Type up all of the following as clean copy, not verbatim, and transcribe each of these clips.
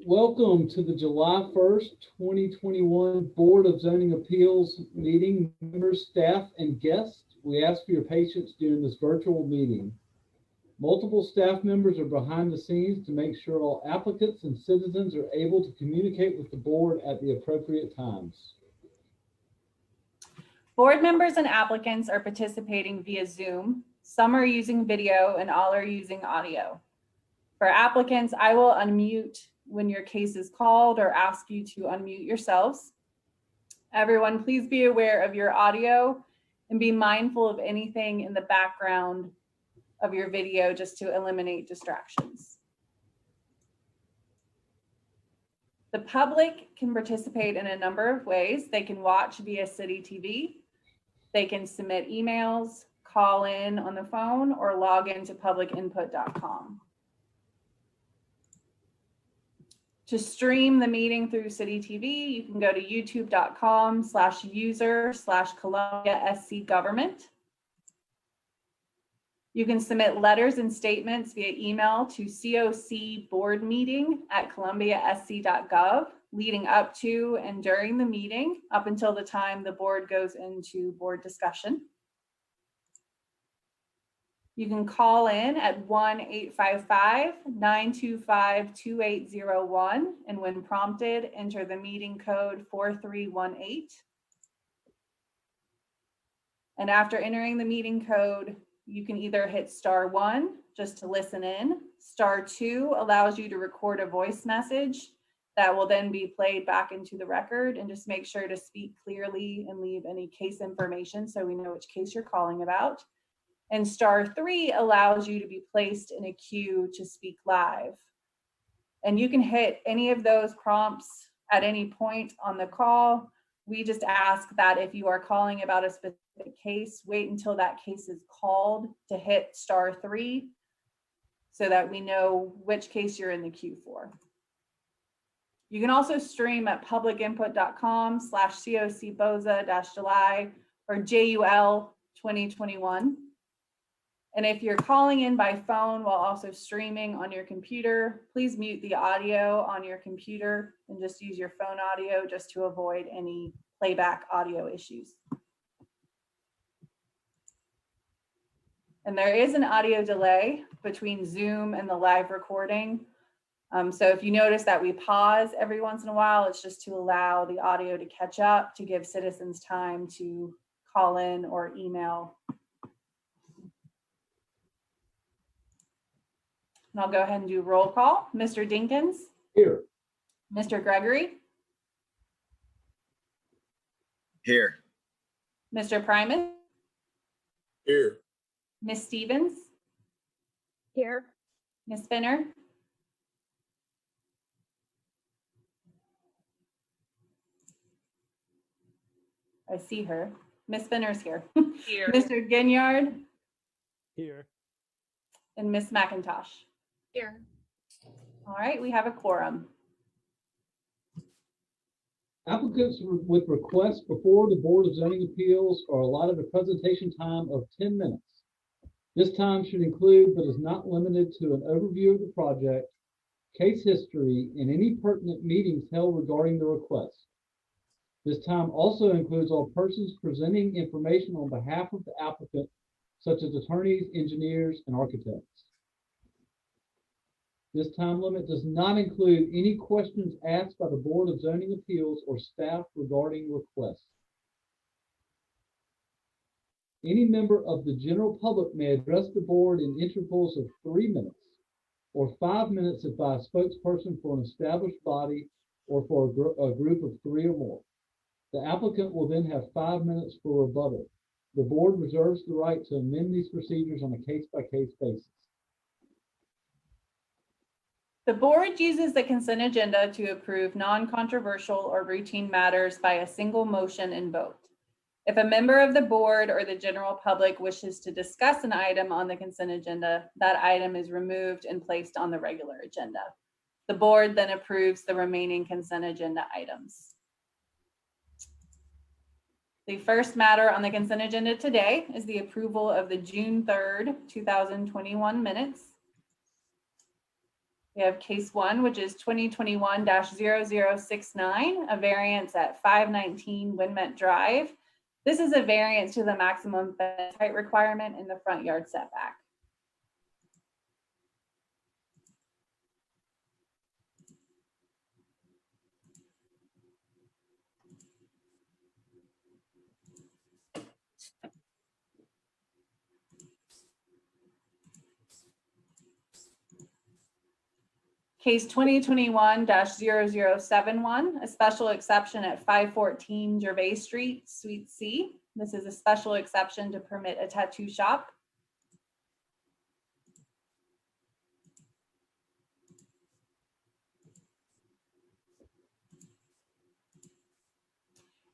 Welcome to the July 1st, 2021 Board of Zoning Appeals meeting. Members, staff, and guests, we ask for your patience during this virtual meeting. Multiple staff members are behind the scenes to make sure all applicants and citizens are able to communicate with the board at the appropriate times. Board members and applicants are participating via Zoom. Some are using video and all are using audio. For applicants, I will unmute when your case is called or ask you to unmute yourselves. Everyone, please be aware of your audio and be mindful of anything in the background of your video just to eliminate distractions. The public can participate in a number of ways. They can watch via City TV. They can submit emails, call in on the phone, or log into publicinput.com. To stream the meeting through City TV, you can go to youtube.com/user/Columbia SC Government. You can submit letters and statements via email to cocboardmeeting@columbiasc.gov leading up to and during the meeting up until the time the board goes into board discussion. You can call in at 1-855-925-2801 and when prompted, enter the meeting code 4318. And after entering the meeting code, you can either hit *1 just to listen in. *2 allows you to record a voice message that will then be played back into the record, and just make sure to speak clearly and leave any case information so we know which case you're calling about. And *3 allows you to be placed in a queue to speak live. And you can hit any of those prompts at any point on the call. We just ask that if you are calling about a specific case, wait until that case is called to hit *3 so that we know which case you're in the queue for. You can also stream at publicinput.com/cocboza-July or JUL 2021. And if you're calling in by phone while also streaming on your computer, please mute the audio on your computer and just use your phone audio just to avoid any playback audio issues. And there is an audio delay between Zoom and the live recording. So if you notice that we pause every once in a while, it's just to allow the audio to catch up, to give citizens time to call in or email. And I'll go ahead and do roll call. Mr. Dinkins? Here. Mr. Gregory? Here. Mr. Primus? Here. Ms. Stevens? Here. Ms. Spinner? I see her. Ms. Spinner's here. Here. Mr. Ginyard? Here. And Ms. McIntosh? Here. All right, we have a quorum. Applicants with requests before the Board of Zoning Appeals are allotted a presentation time of 10 minutes. This time should include, but is not limited to, an overview of the project, case history, and any pertinent meetings held regarding the request. This time also includes all persons presenting information on behalf of the applicant, such as attorneys, engineers, and architects. This time limit does not include any questions asked by the Board of Zoning Appeals or staff regarding requests. Any member of the general public may address the board in intervals of 3 minutes or 5 minutes if by a spokesperson for an established body or for a group of 3 or more. The applicant will then have 5 minutes for rebuttal. The board reserves the right to amend these procedures on a case-by-case basis. The board uses the consent agenda to approve non-controversial or routine matters by a single motion and vote. If a member of the board or the general public wishes to discuss an item on the consent agenda, that item is removed and placed on the regular agenda. The board then approves the remaining consent agenda items. The first matter on the consent agenda today is the approval of the June 3rd, 2021 minutes. We have case 1, which is 2021-0069, a variance at 519 Windmet Drive. This is a variance to the maximum fence height requirement in the front yard setback. Case 2021-0071, a special exception at 514 Gervais Street, Suite C. This is a special exception to permit a tattoo shop.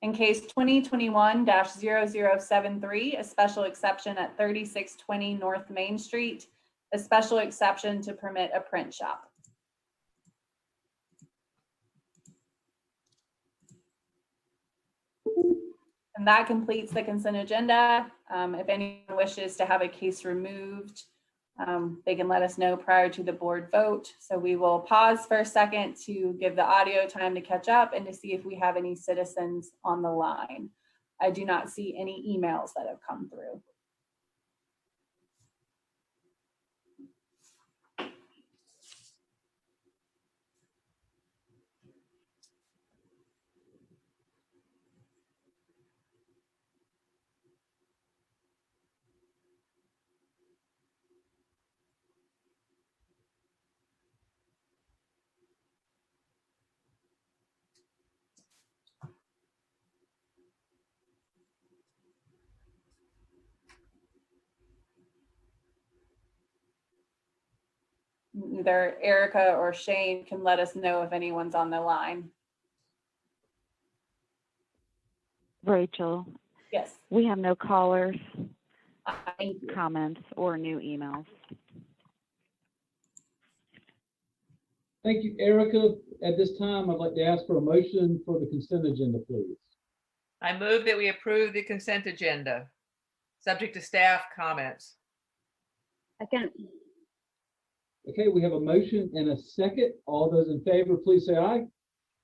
In case 2021-0073, a special exception at 3620 North Main Street, a special exception to permit a print shop. And that completes the consent agenda. If anyone wishes to have a case removed, they can let us know prior to the board vote. So we will pause for a second to give the audio time to catch up and to see if we have any citizens on the line. I do not see any emails that have come through. Either Erica or Shane can let us know if anyone's on the line. Rachel, Yes. we have no callers, Thank you. comments, or new emails. Thank you, Erica. At this time, I'd like to ask for a motion for the consent agenda, please. I move that we approve the consent agenda, subject to staff comments. Second. Okay, we have a motion and a second. All those in favor, please say aye.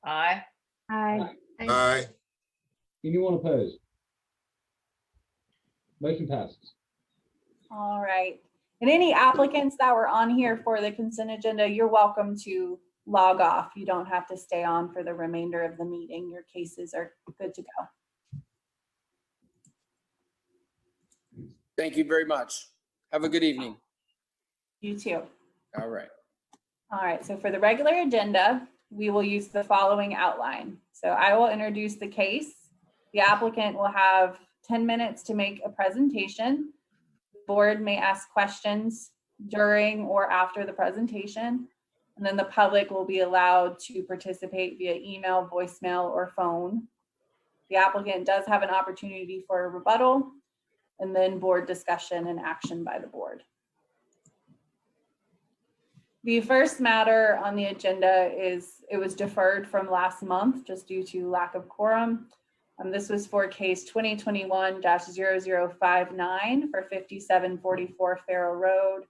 Aye. Aye. Aye. Anyone opposed? Motion passes. All right. And any applicants that were on here for the consent agenda, you're welcome to log off. You don't have to stay on for the remainder of the meeting. Your cases are good to go. Thank you very much. Have a good evening. You too. All right. All right, so for the regular agenda, we will use the following outline. So I will introduce the case. The applicant will have 10 minutes to make a presentation. The board may ask questions during or after the presentation. And then the public will be allowed to participate via email, voicemail, or phone. The applicant does have an opportunity for a rebuttal, and then board discussion and action by the board. The first matter on the agenda is, it was deferred from last month just due to lack of quorum. This was for case 2021-0059 for 5744 Farrow Road.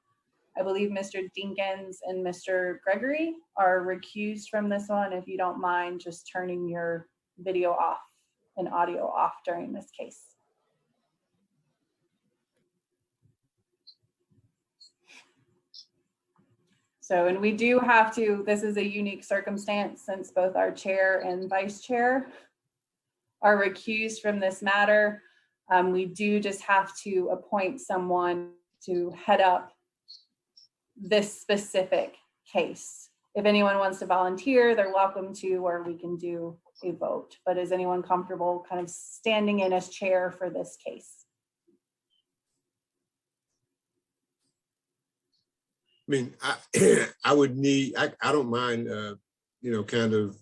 I believe Mr. Dinkins and Mr. Gregory are recused from this one. If you don't mind just turning your video off and audio off during this case. So, and we do have to, this is a unique circumstance since both our chair and vice chair are recused from this matter. We do just have to appoint someone to head up this specific case. If anyone wants to volunteer, they're welcome to, or we can do a vote. But is anyone comfortable kind of standing in as chair for this case? I mean, I would need, I don't mind, kind of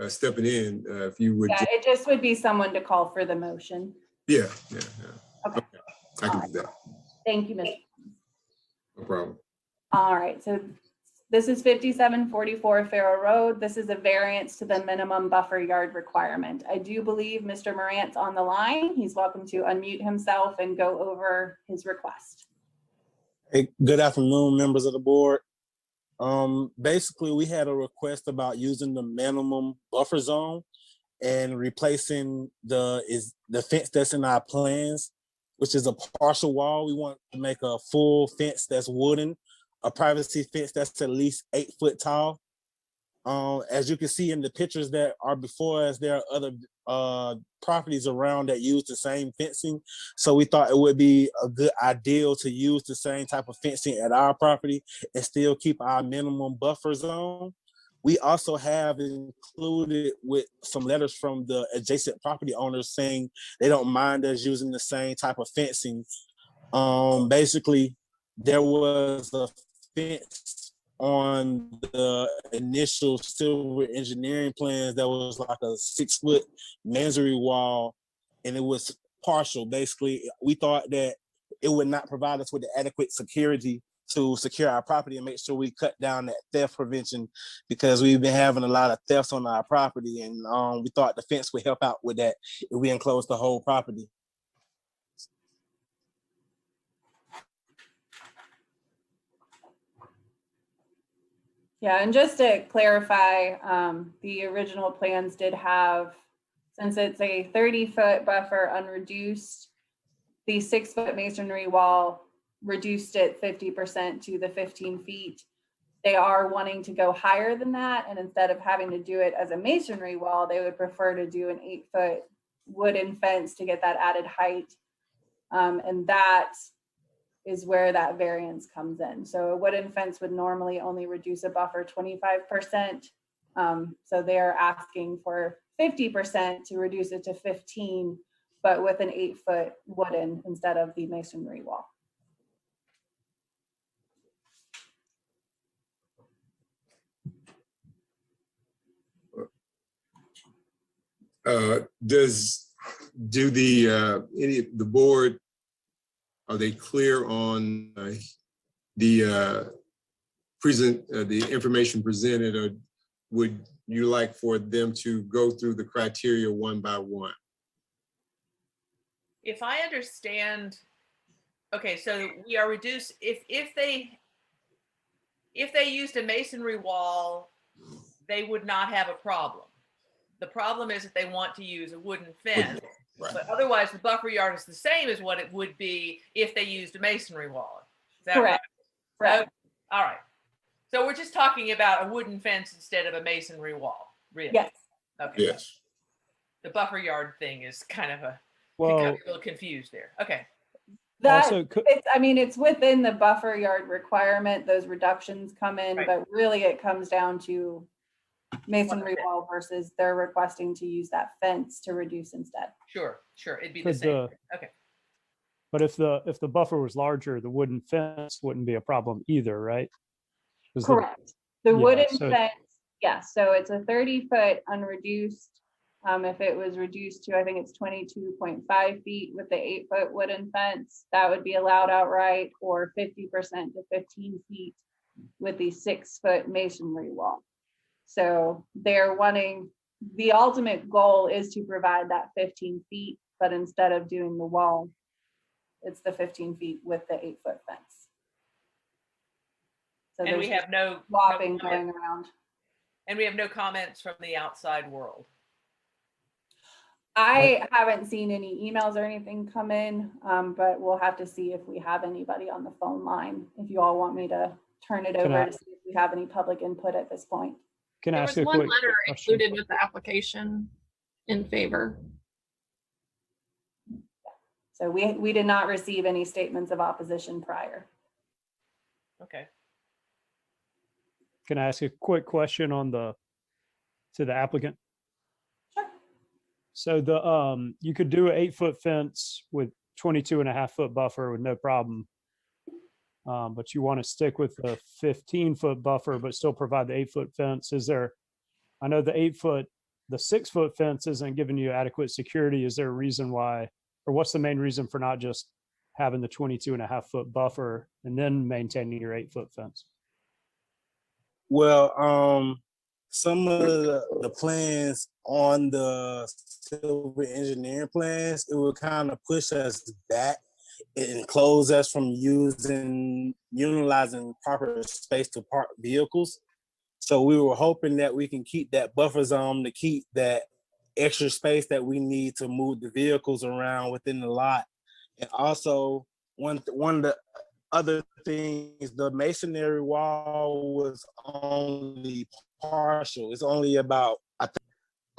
stepping in if you would. Yeah, it just would be someone to call for the motion. Yeah. Okay. I can do that. Thank you, Mr. No problem. All right, so this is 5744 Farrow Road. This is a variance to the minimum buffer yard requirement. I do believe Mr. Morant's on the line. He's welcome to unmute himself and go over his request. Hey, good afternoon, members of the board. Basically, we had a request about using the minimum buffer zone and replacing the fence that's in our plans, which is a partial wall. We want to make a full fence that's wooden, a privacy fence that's at least 8 foot tall. As you can see in the pictures that are before us, there are other properties around that use the same fencing. So we thought it would be a good ideal to use the same type of fencing at our property and still keep our minimum buffer zone. We also have included with some letters from the adjacent property owners saying they don't mind us using the same type of fencing. Basically, there was a fence on the initial civil engineering plans that was like a 6 foot masonry wall, and it was partial. Basically, we thought that it would not provide us with the adequate security to secure our property and make sure we cut down that theft prevention, because we've been having a lot of thefts on our property, and we thought the fence would help out with that if we enclose the whole property. Yeah, and just to clarify, the original plans did have, since it's a 30-foot buffer unreduced, the 6-foot masonry wall reduced it 50% to the 15 feet. They are wanting to go higher than that, and instead of having to do it as a masonry wall, they would prefer to do an 8-foot wooden fence to get that added height. And that is where that variance comes in. So a wooden fence would normally only reduce a buffer 25%. So they're asking for 50% to reduce it to 15, but with an 8-foot wooden instead of the masonry wall. Do the board, are they clear on the information presented, or would you like for them to go through the criteria one by one? If I understand, okay, so we are reduced, if they used a masonry wall, they would not have a problem. The problem is if they want to use a wooden fence. Right. But otherwise, the buffer yard is the same as what it would be if they used a masonry wall. Is that Correct. Right? Right. All right. So we're just talking about a wooden fence instead of a masonry wall, really? Yes. Okay. Yes. The buffer yard thing is kind of got Well, me a little confused there. Okay. That, also, it's within the buffer yard requirement, those reductions come in, Right. but really it comes down to masonry wall versus they're requesting to use that fence to reduce instead. Sure. It'd be the Could same. Okay. but if the buffer was larger, the wooden fence wouldn't be a problem either, right? 'Cause Correct. The yeah, wooden so- fence, yes. So it's a 30-foot unreduced. If it was reduced to, I think it's 22.5 feet with the 8-foot wooden fence, that would be allowed outright, or 50% to 15 feet with the 6-foot masonry wall. So they're wanting, the ultimate goal is to provide that 15 feet, but instead of doing the wall, it's the 15 feet with the 8-foot fence. So And we there's have no swapping no going around. And we have no comments from the outside world. I haven't seen any emails or anything come in, but we'll have to see if we have anybody on the phone line. If you all want me to turn it over to see if we have any public input at this point. Can I There ask was you a one quick letter question? included with the application in favor. So we did not receive any statements of opposition prior. Okay. Can I ask a quick question to the applicant? Sure. So you could do an 8-foot fence with 22.5-foot buffer with no problem. But you want to stick with the 15-foot buffer, but still provide the 8-foot fence. I know the 6-foot fence isn't giving you adequate security. Is there a reason why, or what's the main reason for not just having the 22.5-foot buffer and then maintaining your 8-foot fence? Well, some of the plans on the civil engineering plans, it would kind of push us back it encloses us from utilizing proper space to park vehicles. So we were hoping that we can keep that buffer zone to keep that extra space that we need to move the vehicles around within the lot. And also one of the other things, the masonry wall was only partial. It's only about, I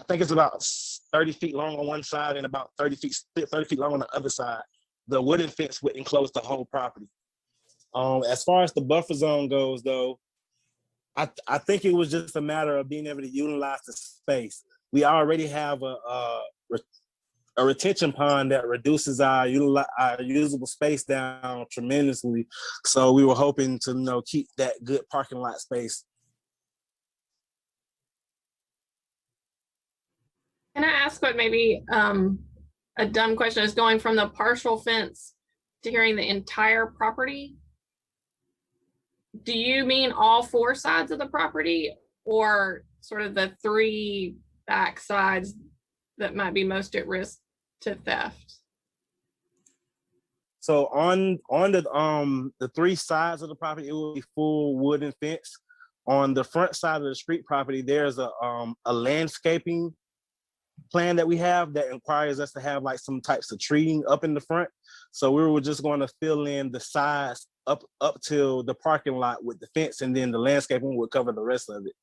think it's about 30 feet long on one side and about 30 feet long on the other side. The wooden fence would enclose the whole property. As far as the buffer zone goes, though, I think it was just a matter of being able to utilize the space. We already have a retention pond that reduces our usable space down tremendously. So we were hoping to keep that good parking lot space. Can I ask what maybe a dumb question is, going from the partial fence to hearing the entire property? Do you mean all 4 sides of the property, or sort of the 3 back sides that might be most at risk to theft? So on the 3 sides of the property, it will be full wooden fence. On the front side of the street property, there's a landscaping plan that we have that requires us to have like some types of treating up in the front. So we were just going to fill in the sides up till the parking lot with the fence, and then the landscaping would cover the rest of it.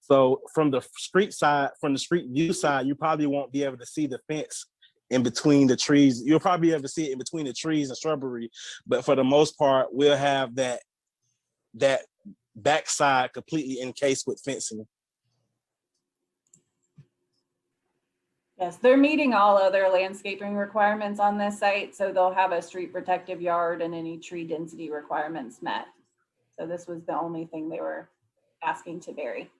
So from the street view side, you probably won't be able to see the fence in between the trees. You'll probably be able to see it in between the trees and shrubbery, but for the most part, we'll have that backside completely encased with fencing. Yes, they're meeting all other landscaping requirements on this site, so they'll have a street protective yard and any tree density requirements met. So this was the only thing they were asking to vary.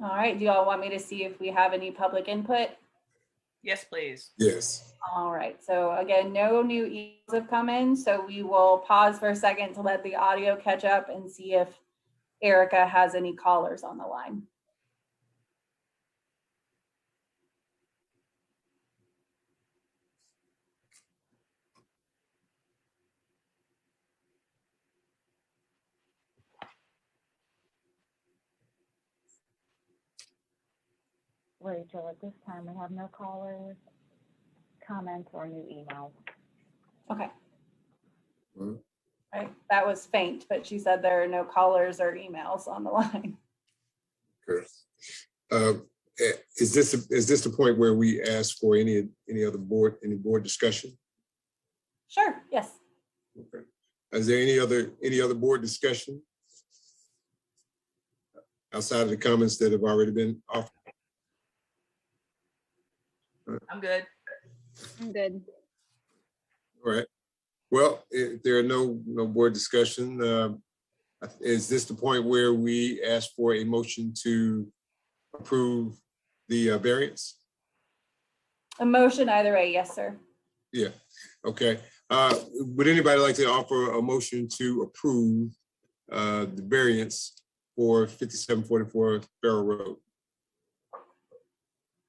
All right, do you all want me to see if we have any public input? Yes, please. Yes. All right, so again, no new emails have come in, so we will pause for a second to let the audio catch up and see if Erica has any callers on the line. Rachel, at this time, we have no callers, comments, or new emails. Okay. Mhm. Right, that was faint, but she said there are no callers or emails on the line. Good. Is this the point where we ask for any other board discussion? Sure, yes. Okay. Is there any other board discussion outside of the comments that have already been offered? I'm good. I'm good. All right. Well, if there are no board discussion, is this the point where we ask for a motion to approve the variance? A motion either way, yes, sir. Yeah, okay. Would anybody like to offer a motion to approve the variance for 5744 Farrell Road?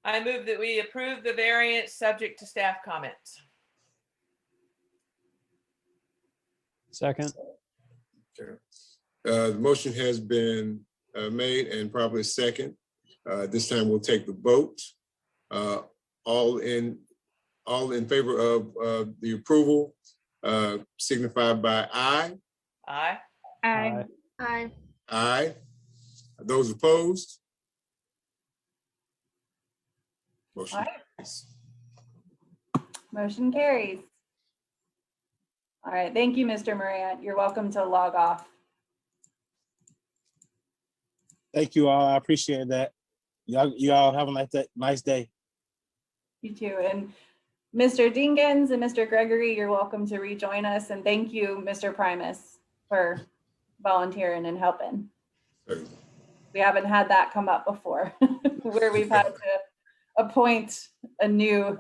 I move that we approve the variance subject to staff comments. Second. Okay. The motion has been made and probably second. This time we'll take the vote. All in favor of the approval, signify by aye. Aye. Aye. Aye. Aye. Those opposed? Motion Aye. carries. Motion carries. All right, thank you, Mr. Morant. You're welcome to log off. Thank you all. I appreciate that. Y'all have a nice day. You too. And Mr. Dinkins and Mr. Gregory, you're welcome to rejoin us. And thank you, Mr. Primus, for volunteering and helping. We haven't had that come up before where we've had to appoint a new.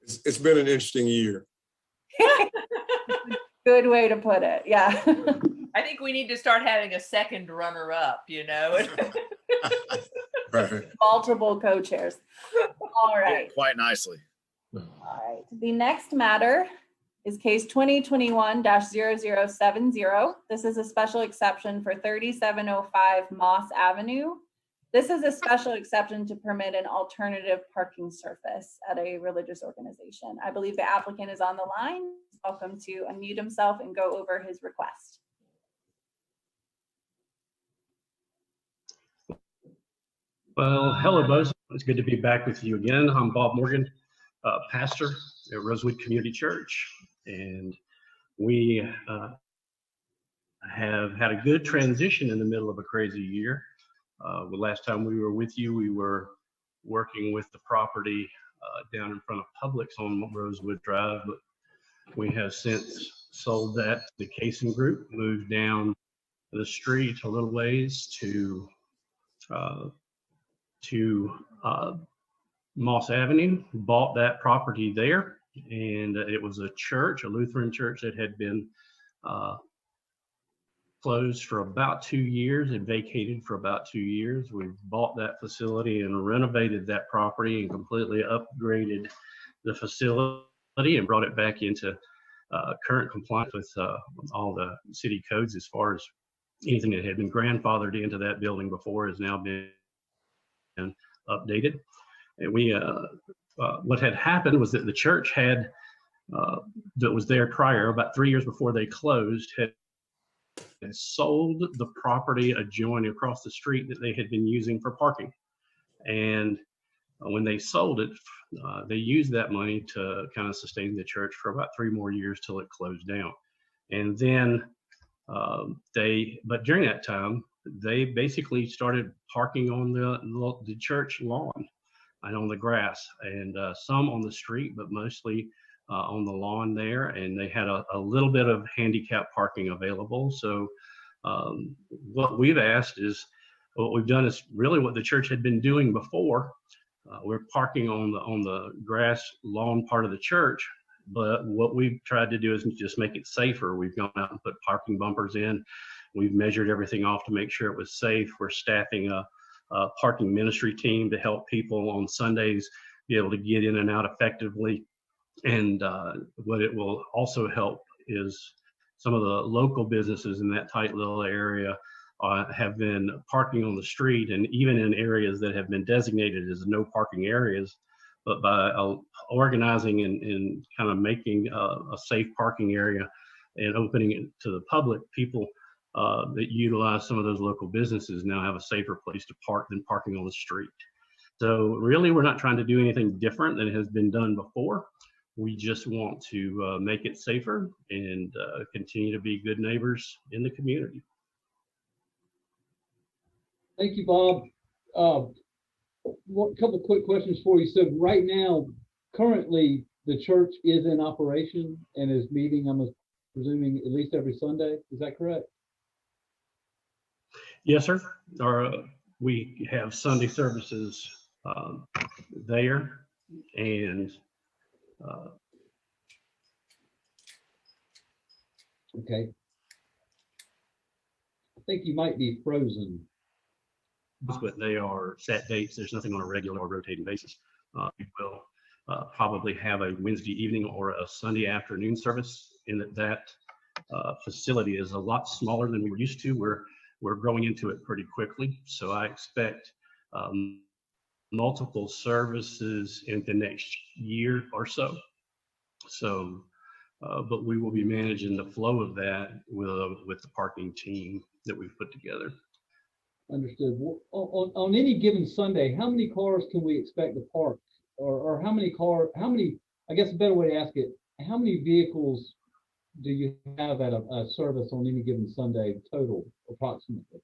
It's been an interesting year. Good way to put it. Yeah. I think we need to start having a second runner-up, you know? Right. Multiple co-chairs. All right. Quite nicely. All right. The next matter is case 2021-0070. This is a special exception for 3705 Moss Avenue. This is a special exception to permit an alternative parking surface at a religious organization. I believe the applicant is on the line. He's welcome to unmute himself and go over his request. Well, hello, both. It's good to be back with you again. I'm Bob Morgan, pastor at Rosewood Community Church, and we have had a good transition in the middle of a crazy year. The last time we were with you, we were working with the property down in front of Publix on Rosewood Drive, but we have since sold that to the Cason Group, moved down the street a little ways to Moss Avenue, bought that property there, and it was a church, a Lutheran church that had been closed for about 2 years and vacated for about 2 years. We've bought that facility and renovated that property and completely upgraded the facility and brought it back into current compliance with all the city codes as far as anything that had been grandfathered into that building before has now been updated. And we what had happened was that the church had that was there prior, about 3 years before they closed, had sold the property adjoining across the street that they had been using for parking. And when they sold it, they used that money to kind of sustain the church for about 3 more years till it closed down. And then but during that time, they basically started parking on the church lawn and on the grass, and some on the street, but mostly on the lawn there. And they had a little bit of handicap parking available. So what we've asked is, what we've done is really what the church had been doing before. We're parking on the grass lawn part of the church, but what we've tried to do is just make it safer. We've gone out and put parking bumpers in. We've measured everything off to make sure it was safe. We're staffing a parking ministry team to help people on Sundays be able to get in and out effectively. And what it will also help is some of the local businesses in that tight little area have been parking on the street, and even in areas that have been designated as no parking areas. But by organizing and kind of making a safe parking area and opening it to the public, people that utilize some of those local businesses now have a safer place to park than parking on the street. So really, we're not trying to do anything different than has been done before. We just want to make it safer and continue to be good neighbors in the community. Thank you, Bob. One couple quick questions for you. So right now, currently, the church is in operation and is meeting, I'm presuming, at least every Sunday. Is that correct? Yes, sir. We have Sunday services there, and okay. I think you might be frozen. But they are set dates. There's nothing on a regular or rotating basis. We will probably have a Wednesday evening or a Sunday afternoon service. In that facility is a lot smaller than we were used to. We're growing into it pretty quickly, so I expect multiple services in the next year or so. So, but we will be managing the flow of that with the parking team that we've put together. Understood. Well, on any given Sunday, how many cars can we expect to park? Or how many, I guess a better way to ask it, how many vehicles do you have at a service on any given Sunday total, approximately?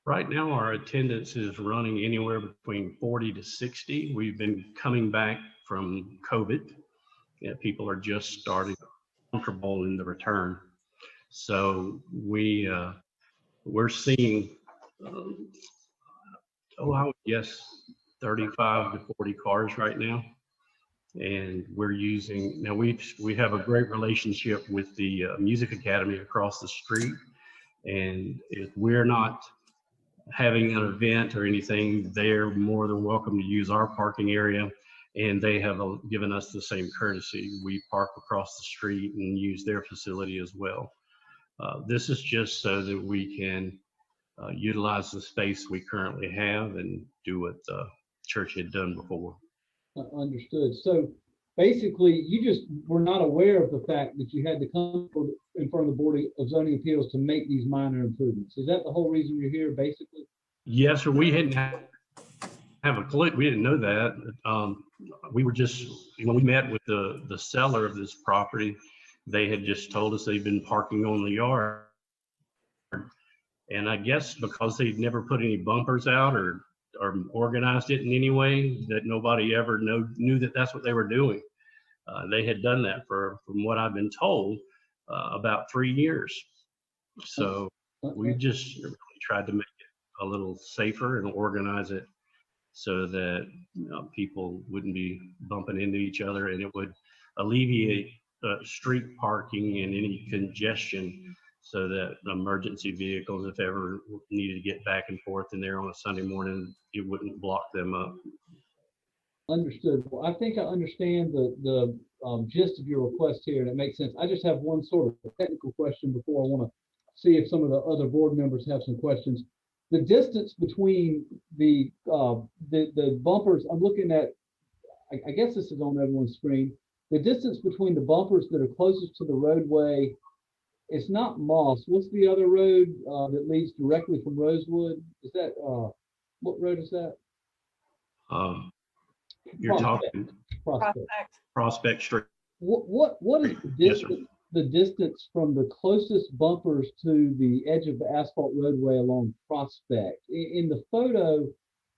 Right now, our attendance is running anywhere between 40 to 60. We've been coming back from COVID. People are just starting comfortable in the return. So we're seeing, I would guess 35 to 40 cars right now. And we're using, now we have a great relationship with the Music Academy across the street. And if we're not having an event or anything, they're more than welcome to use our parking area. And they have given us the same courtesy. We park across the street and use their facility as well. This is just so that we can utilize the space we currently have and do what the church had done before. Understood. So basically, you just were not aware of the fact that you had to come in front of the Board of Zoning Appeals to make these minor improvements. Is that the whole reason you're here, basically? Yes, sir. We hadn't have a clue. We didn't know that. We were just, when we met with the seller of this property, they had just told us they'd been parking on the yard. And I guess because they'd never put any bumpers out or organized it in any way, that nobody ever knew that that's what they were doing. They had done that from what I've been told, about 3 years. So we just really tried to make it a little safer and organize it so that people wouldn't be bumping into each other, and it would alleviate street parking and any congestion, so that emergency vehicles, if ever needed to get back and forth in there on a Sunday morning, it wouldn't block them up. Understood. Well, I think I understand the gist of your request here, and it makes sense. I just have one sort of technical question before I want to see if some of the other board members have some questions. The distance between the bumpers, I'm looking at, I guess this is on everyone's screen. The distance between the bumpers that are closest to the roadway, it's not Moss. What's the other road that leads directly from Rosewood? Is that, what road is that? You're talking Prospect. Prospect Street. What is the Yes, distance, sir. the distance from the closest bumpers to the edge of the asphalt roadway along Prospect? In the photo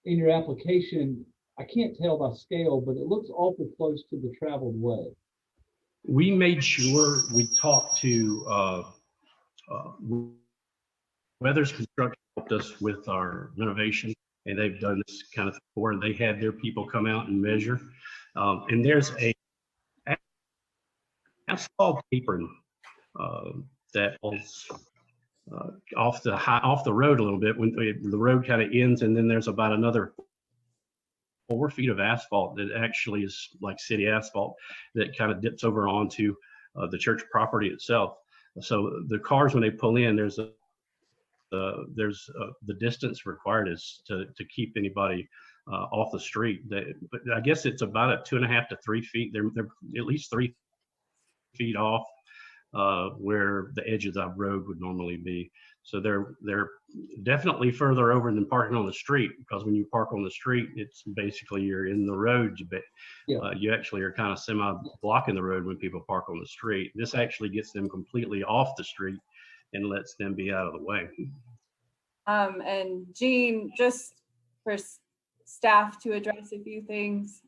in your application, I can't tell by scale, but it looks awful close to the traveled way. We made sure we talked to Weathers Construction, helped us with our renovation, and they've done this kind of before, and they had their people come out and measure. And there's a asphalt apron that was off the road a little bit, when the road kind of ends, and then there's about another 4 feet of asphalt that actually is like city asphalt that kind of dips over onto the church property itself. So the cars, when they pull in, there's the distance required is to keep anybody off the street. But I guess it's about a 2.5 to 3 feet. They're at least 3 feet off where the edge of the road would normally be. So they're definitely further over than parking on the street, because when you park on the street, it's basically you're in the road, but you actually are kind of semi-blocking the road when people park on the street. This actually gets them completely off the street and lets them be out of the way. And Jean, just for staff to address a few things.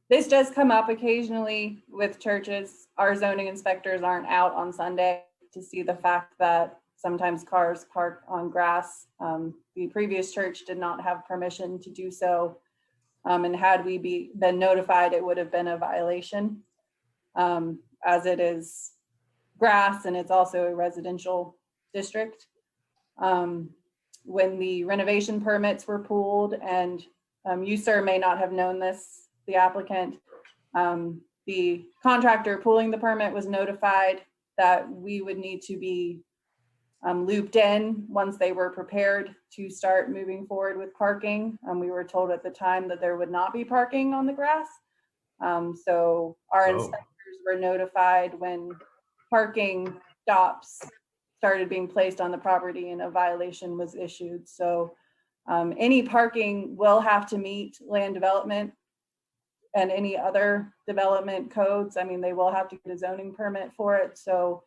This does come up occasionally with churches. Our zoning inspectors aren't out on Sunday to see the fact that sometimes cars park on grass. The previous church did not have permission to do so. And had we been notified, it would have been a violation, as it is grass and it's also a residential district. When the renovation permits were pulled, and you, sir, may not have known this, the applicant, the contractor pulling the permit was notified that we would need to be looped in once they were prepared to start moving forward with parking. We were told at the time that there would not be parking on the grass. So our inspectors were notified when parking stops started being placed on the property and a violation was issued. So any parking will have to meet land development and any other development codes. I mean, they will have to get a zoning permit for it. So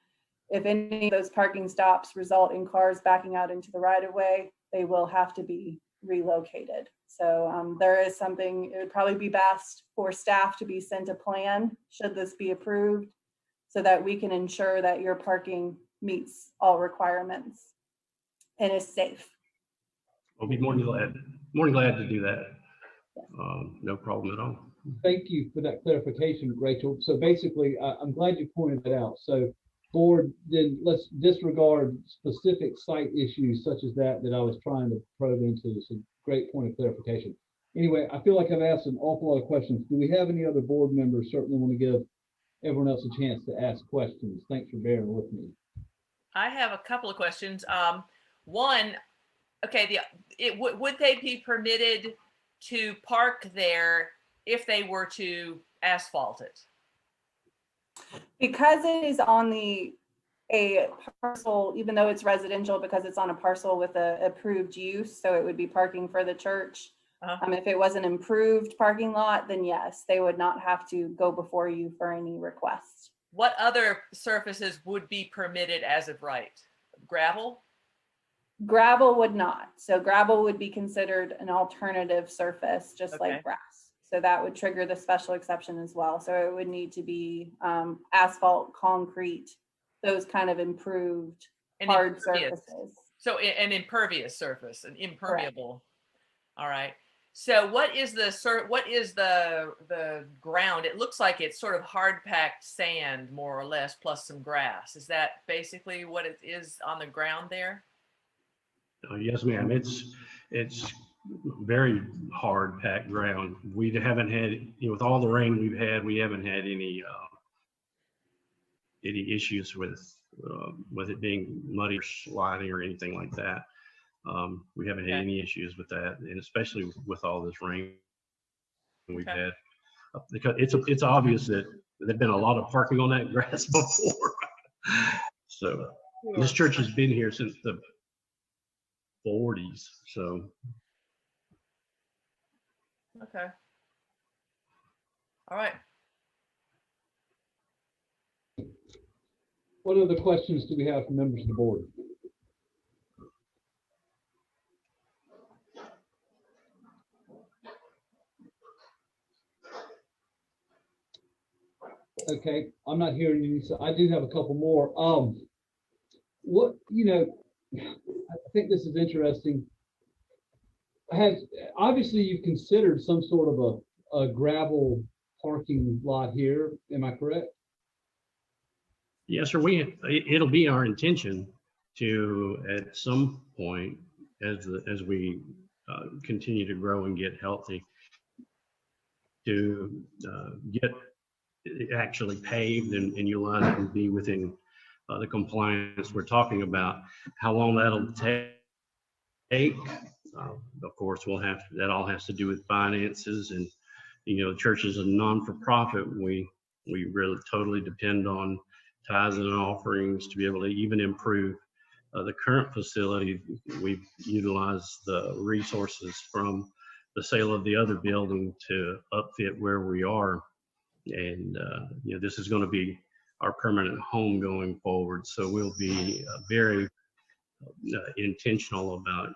if any of those parking stops result in cars backing out into the right of way, they will have to be relocated. So there is something, it would probably be best for staff to be sent a plan should this be approved, so that we can ensure that your parking meets all requirements and is safe. I'll be more than glad to do that. No problem at all. Thank you for that clarification, Rachel. So basically, I'm glad you pointed that out. So board, then let's disregard specific site issues such as that I was trying to probe into. It's a great point of clarification. Anyway, I feel like I've asked an awful lot of questions. Do we have any other board members? Certainly want to give everyone else a chance to ask questions. Thanks for bearing with me. I have a couple of questions. One, okay, would they be permitted to park there if they were to asphalt it? Because it is on a parcel, even though it's residential, because it's on a parcel with a approved use, so it would be parking for the church. If it was an improved parking lot, then yes, they would not have to go before you for any requests. What other surfaces would be permitted as of right? Gravel? Gravel would not. So gravel would be considered an alternative surface, just Okay. like grass. So that would trigger the special exception as well. So it would need to be asphalt, concrete, those kind of improved An hard impervious. surfaces. So an impervious surface, an impermeable. All right. So what is the ground? It looks like it's sort of hard packed sand, more or less, plus some grass. Is that basically what it is on the ground there? Yes, ma'am. It's very hard packed ground. We haven't had, with all the rain we've had, we haven't had any issues with it being muddy or sliding or anything like that. We haven't had any issues with that, and especially with all this rain we've had. Because it's obvious that there've been a lot of parking on that grass before. So this church has been here since the 40s. So. Okay. All right. What other questions do we have from members of the board? Okay, I'm not hearing any, so I do have a couple more. I think this is interesting. Obviously you've considered some sort of a gravel parking lot here, am I correct? Yes, sir. It'll be our intention to, at some point, as we continue to grow and get healthy, to get it actually paved and utilize it and be within the compliance we're talking about. How long that'll take, of course, that all has to do with finances, and the church is a non-for-profit. We really totally depend on tithes and offerings to be able to even improve the current facility. We've utilized the resources from the sale of the other building to upfit where we are. And this is going to be our permanent home going forward. So we'll be very intentional about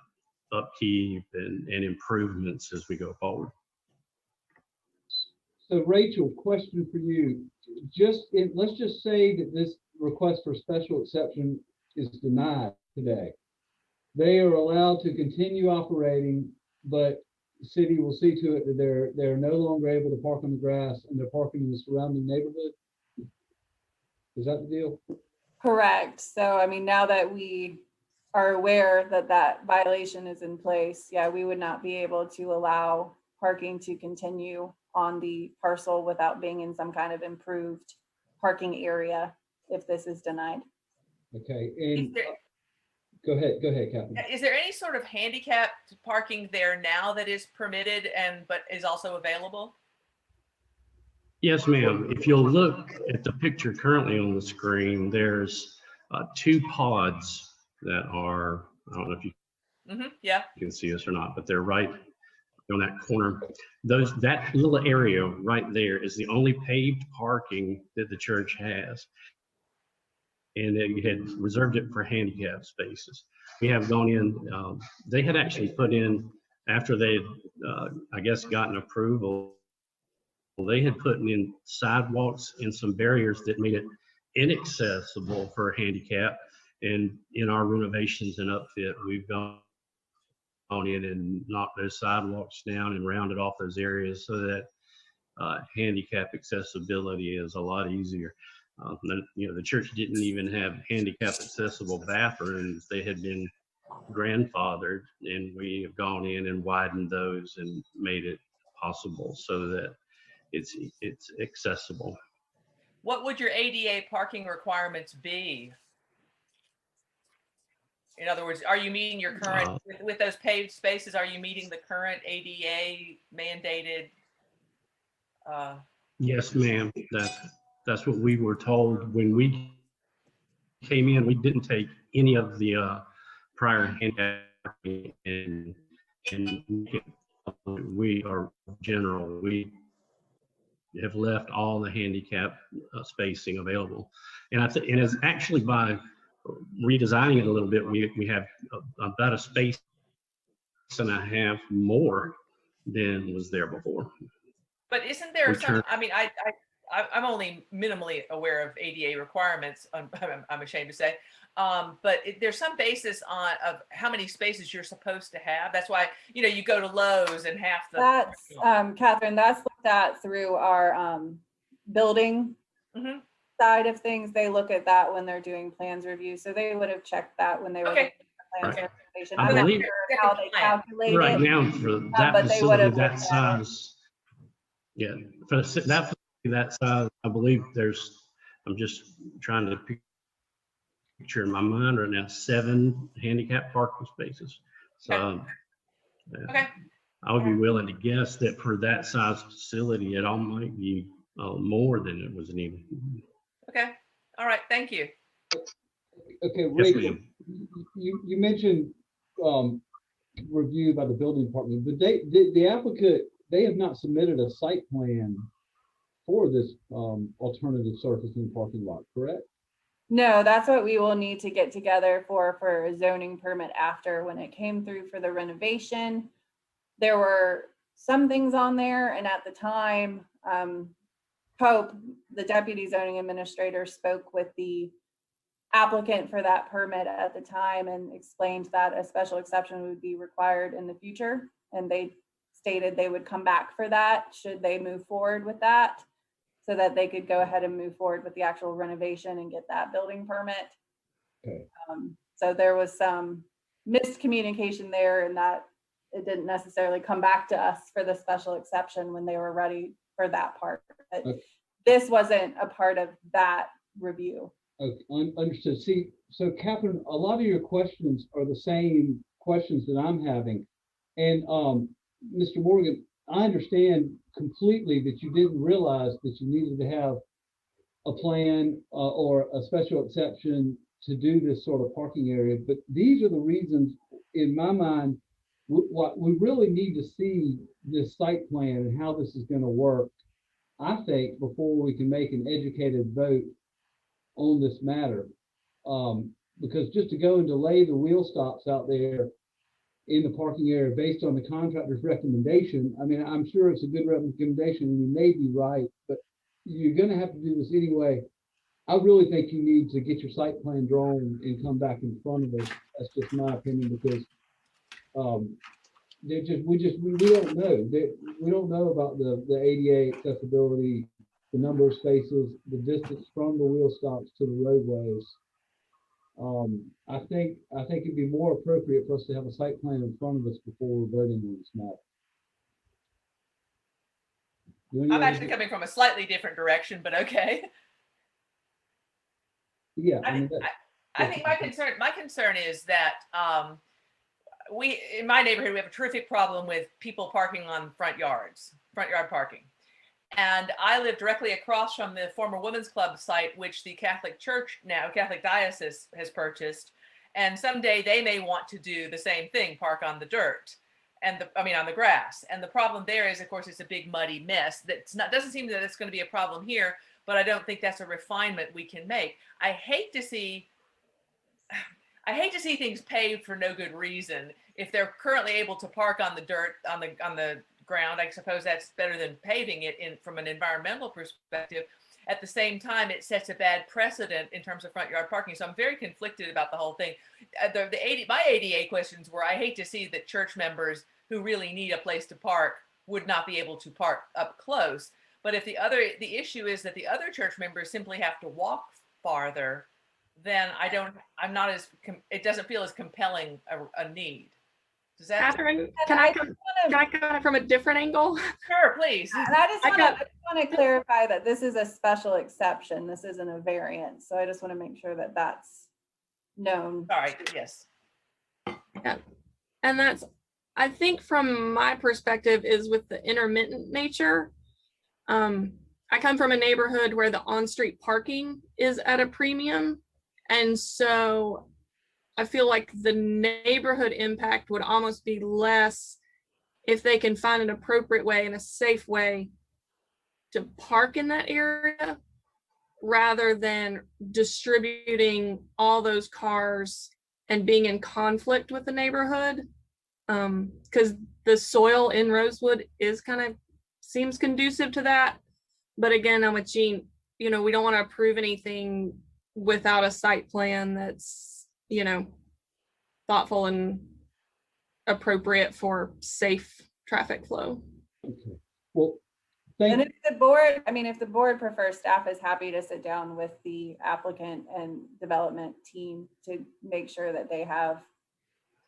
upkeep and improvements as we go forward. So Rachel, question for you. Let's just say that this request for special exception is denied today. They are allowed to continue operating, but the city will see to it that they're no longer able to park on the grass and they're parking in the surrounding neighborhood. Is that the deal? Correct. So, I mean, now that we are aware that that violation is in place, yeah, we would not be able to allow parking to continue on the parcel without being in some kind of improved parking area if this is denied. Okay, and go ahead, Catherine. Is there any sort of handicapped parking there now that is permitted but is also available? Yes, ma'am. If you'll look at the picture currently on the screen, there's 2 pods that are, I don't know if you can see us or not, but they're right on that corner. That little area right there is the only paved parking that the church has. And they had reserved it for handicap spaces. We have gone in, they had actually put in, after they had, I guess, gotten approval, they had put in sidewalks and some barriers that made it inaccessible for handicap. And in our renovations and upfit, we've gone in and knocked those sidewalks down and rounded off those areas so that handicap accessibility is a lot easier. The church didn't even have handicap accessible bathrooms. They had been grandfathered, and we have gone in and widened those and made it possible so that it's accessible. What would your ADA parking requirements be? In other words, are you meeting your current, with those paved spaces, are you meeting the current ADA mandated? Yes, ma'am. That's what we were told when we came in. We didn't take any of the prior handicap and we are general. We have left all the handicap spacing available, and and it's actually by redesigning it a little bit, we have about a space and a half more than was there before. But isn't there some, I mean, I'm only minimally aware of ADA requirements, I'm ashamed to say, but there's some basis of how many spaces you're supposed to have. That's why, you go to Lowe's and half the. That's, Catherine, that's looked at through our building side of things. They look at that when they're doing plans review. So they would have checked that when they were looking at the plans certification. I'm not sure how they calculate right it. Now for that facility that size, yeah, for that facility that size, I believe I'm just trying to picture in my mind right now 7 handicap parking spaces. So I would be willing to guess that for that size facility, it all might be more than it was needed. Okay. All right. Thank you. Okay, Yes, Rachel, you mentioned review by the building department, but the applicant, they have not submitted a site plan for this alternative surface in the parking lot, correct? No, that's what we will need to get together for a zoning permit after. When it came through for the renovation, there were some things on there, and at the time, Pope, the deputy zoning administrator, spoke with the applicant for that permit at the time and explained that a special exception would be required in the future. And they stated they would come back for that should they move forward with that, so that they could go ahead and move forward with the actual renovation and get that building permit. Okay. So there was some miscommunication there, and that it didn't necessarily come back to us for the special exception when they were ready for that part. But this wasn't a part of that review. Okay, understood. See, so Catherine, a lot of your questions are the same questions that I'm having. And Mr. Morgan, I understand completely that you didn't realize that you needed to have a plan or a special exception to do this sort of parking area. But these are the reasons, in my mind, what we really need to see this site plan and how this is going to work, I think, before we can make an educated vote on this matter. Because just to go and delay the wheel stops out there in the parking area based on the contractor's recommendation, I mean, I'm sure it's a good recommendation and you may be right, but you're going to have to do this anyway. I really think you need to get your site plan drawn and come back in front of us. That's just my opinion, because we don't know. We don't know about the ADA accessibility, the number of spaces, the distance from the wheel stops to the roadways. I think it'd be more appropriate for us to have a site plan in front of us before we're voting on this matter. I'm actually coming from a slightly different direction, but okay. Yeah, I think my concern is that in my neighborhood, we have a terrific problem with people parking on front yard parking. And I live directly across from the former Women's Club site, which the Catholic Church now, Catholic Diocese, has purchased. And someday they may want to do the same thing, park on the dirt and on the grass. And the problem there is, of course, it's a big muddy mess. Doesn't seem that it's going to be a problem here, but I don't think that's a refinement we can make. I hate to see things paved for no good reason. If they're currently able to park on the dirt, on the ground, I suppose that's better than paving it from an environmental perspective. At the same time, it sets a bad precedent in terms of front yard parking. So I'm very conflicted about the whole thing. My ADA questions were, I hate to see that church members who really need a place to park would not be able to park up close. But if the issue is that the other church members simply have to walk farther, then it doesn't feel as compelling a need. Does that? Catherine, can I come from a different angle? Sure, please. And I just want to clarify that this is a special exception. This isn't a variance. So I just want to make sure that that's known. All right, yes. Yeah. And that's, I think from my perspective, is with the intermittent nature. I come from a neighborhood where the on-street parking is at a premium. And so I feel like the neighborhood impact would almost be less if they can find an appropriate way and a safe way to park in that area, rather than distributing all those cars and being in conflict with the neighborhood. Because the soil in Rosewood is seems conducive to that. But again, I'm with Jean, we don't want to approve anything without a site plan that's, thoughtful and appropriate for safe traffic flow. Okay. Well, And if the board prefers, staff is happy to sit down with the applicant and development team to make sure that they have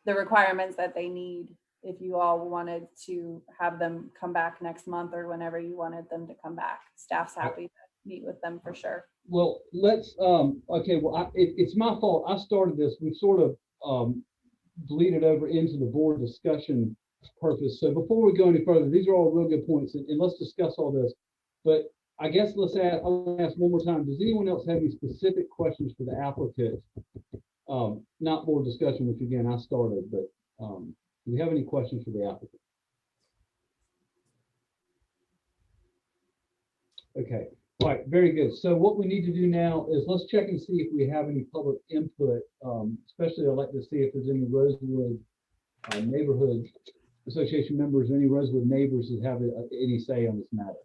the requirements that they need. If you all wanted to have them come back next month or whenever you wanted them to come back, staff's happy to meet with them for sure. Well, let's, okay, well, it's my fault. I started this. We sort of bleeded over into the board discussion purpose. So before we go any further, these are all real good points, and let's discuss all this. But I guess I'll ask one more time. Does anyone else have any specific questions for the applicant? Not board discussion, which again, I started, but do we have any questions for the applicant? Okay, all right, very good. So what we need to do now is let's check and see if we have any public input. Especially I'd like to see if there's any Rosewood neighborhood association members, any Rosewood neighbors that have any say on this matter.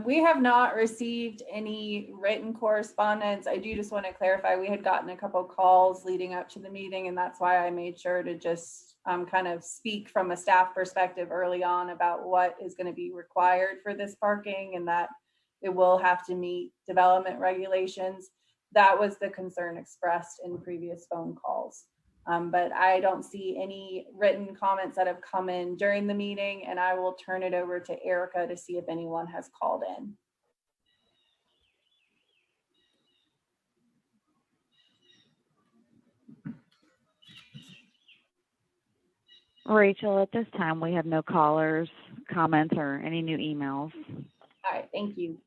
We have not received any written correspondence. I do just want to clarify, we had gotten a couple calls leading up to the meeting, and that's why I made sure to just kind of speak from a staff perspective early on about what is going to be required for this parking and that it will have to meet development regulations. That was the concern expressed in previous phone calls. But I don't see any written comments that have come in during the meeting, and I will turn it over to Erica to see if anyone has called in. Rachel, at this time, we have no callers, comments, or any new emails. All right, thank you.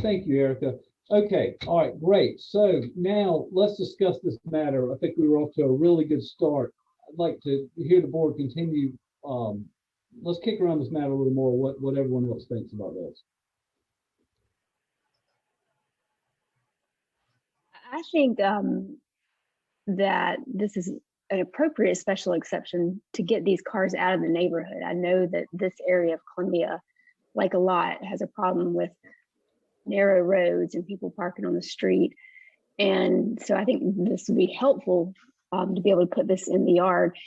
Thank you, Erica. Okay, all right, great. So now let's discuss this matter. I think we were off to a really good start. I'd like to hear the board continue. Let's kick around this matter a little more, what everyone else thinks about this. I think that this is an appropriate special exception to get these cars out of the neighborhood. I know that this area of Columbia, like a lot, has a problem with narrow roads and people parking on the street. And so I think this would be helpful to be able to put this in the yard.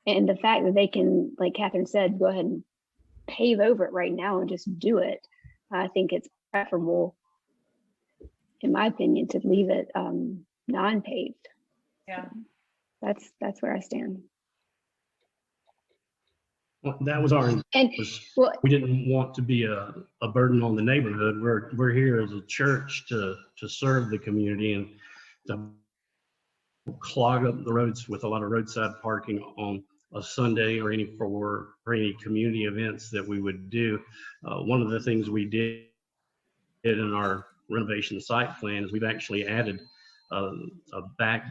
And the fact that they can, like Catherine said, go ahead and pave over it right now and just do it. I think it's preferable, in my opinion, to leave it non-paved. Yeah. That's where I stand. Well, that was our, And well, we didn't want to be a burden on the neighborhood. We're here as a church to serve the community and to clog up the roads with a lot of roadside parking on a Sunday or any community events that we would do. One of the things we did in our renovation site plan is we've actually added a back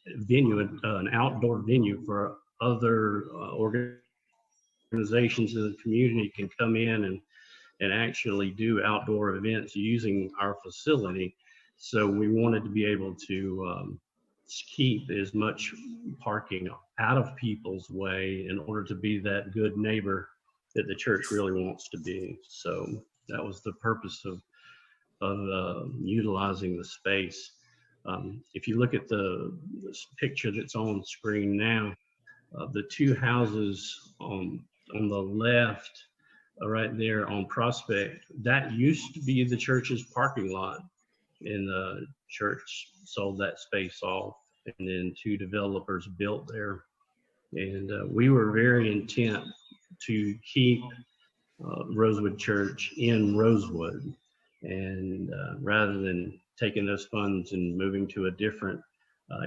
venue, an outdoor venue for other organizations in the community can come in and actually do outdoor events using our facility. So we wanted to be able to keep as much parking out of people's way in order to be that good neighbor that the church really wants to be. So that was the purpose of utilizing the space. If you look at this picture that's on screen now, the two houses on the left right there on Prospect. That used to be the church's parking lot, and the church sold that space off, and then two developers built there. And we were very intent to keep Rosewood Church in Rosewood. And rather than taking those funds and moving to a different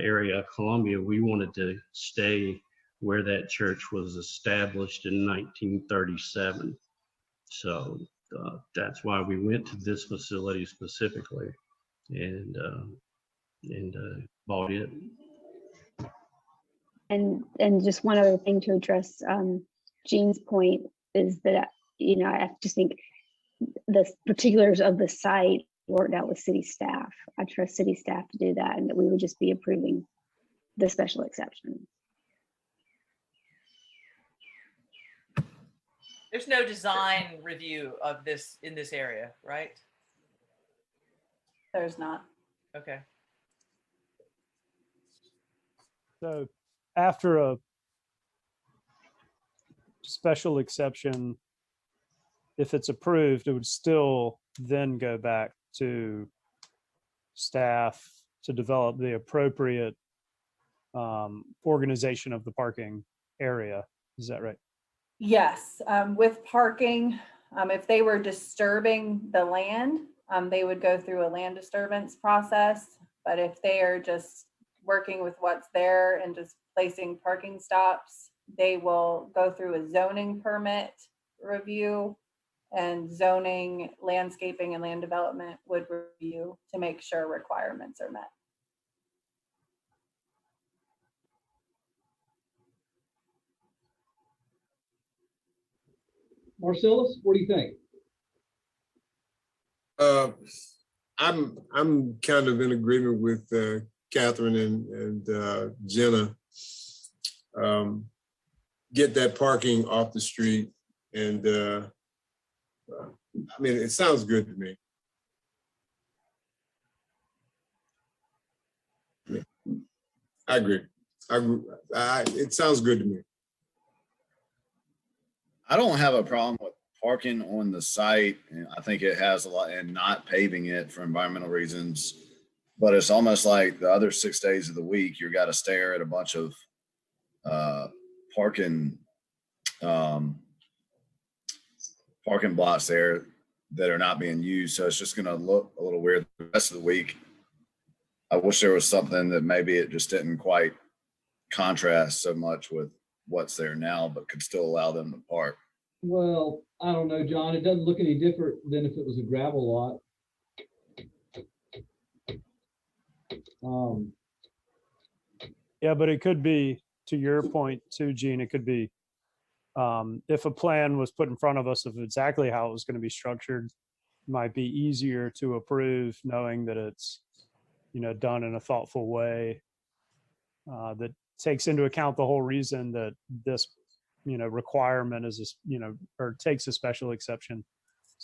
area of Columbia, we wanted to stay where that church was established in 1937. So that's why we went to this facility specifically and bought it. And just one other thing to address Jean's point is that, you know, I just think the particulars of the site worked out with city staff. I trust city staff to do that, and that we would just be approving the special exception. There's no design review of this in this area, right? There's not. Okay. So after a special exception, if it's approved, it would still then go back to staff to develop the appropriate organization of the parking area. Is that right? Yes, with parking, if they were disturbing the land, they would go through a land disturbance process. But if they are just working with what's there and just placing parking stops, they will go through a zoning permit review, and zoning, landscaping, and land development would review to make sure requirements are met. Marcellus, what do you think? I'm kind of in agreement with Catherine and Jenna. Get that parking off the street, and I mean, it sounds good to me. I agree. It sounds good to me. I don't have a problem with parking on the site, and I think it has a lot, and not paving it for environmental reasons. But it's almost like the other 6 days of the week, you got to stare at a bunch of parking blocks there that are not being used. So it's just going to look a little weird the rest of the week. I wish there was something that maybe it just didn't quite contrast so much with what's there now, but could still allow them to park. Well, I don't know, John. It doesn't look any different than if it was a gravel lot. Yeah, but it could be, to your point too, Gene, it could be if a plan was put in front of us of exactly how it was going to be structured, it might be easier to approve knowing that it's, you know, done in a thoughtful way that takes into account the whole reason that this, you know, requirement is, you know, or takes a special exception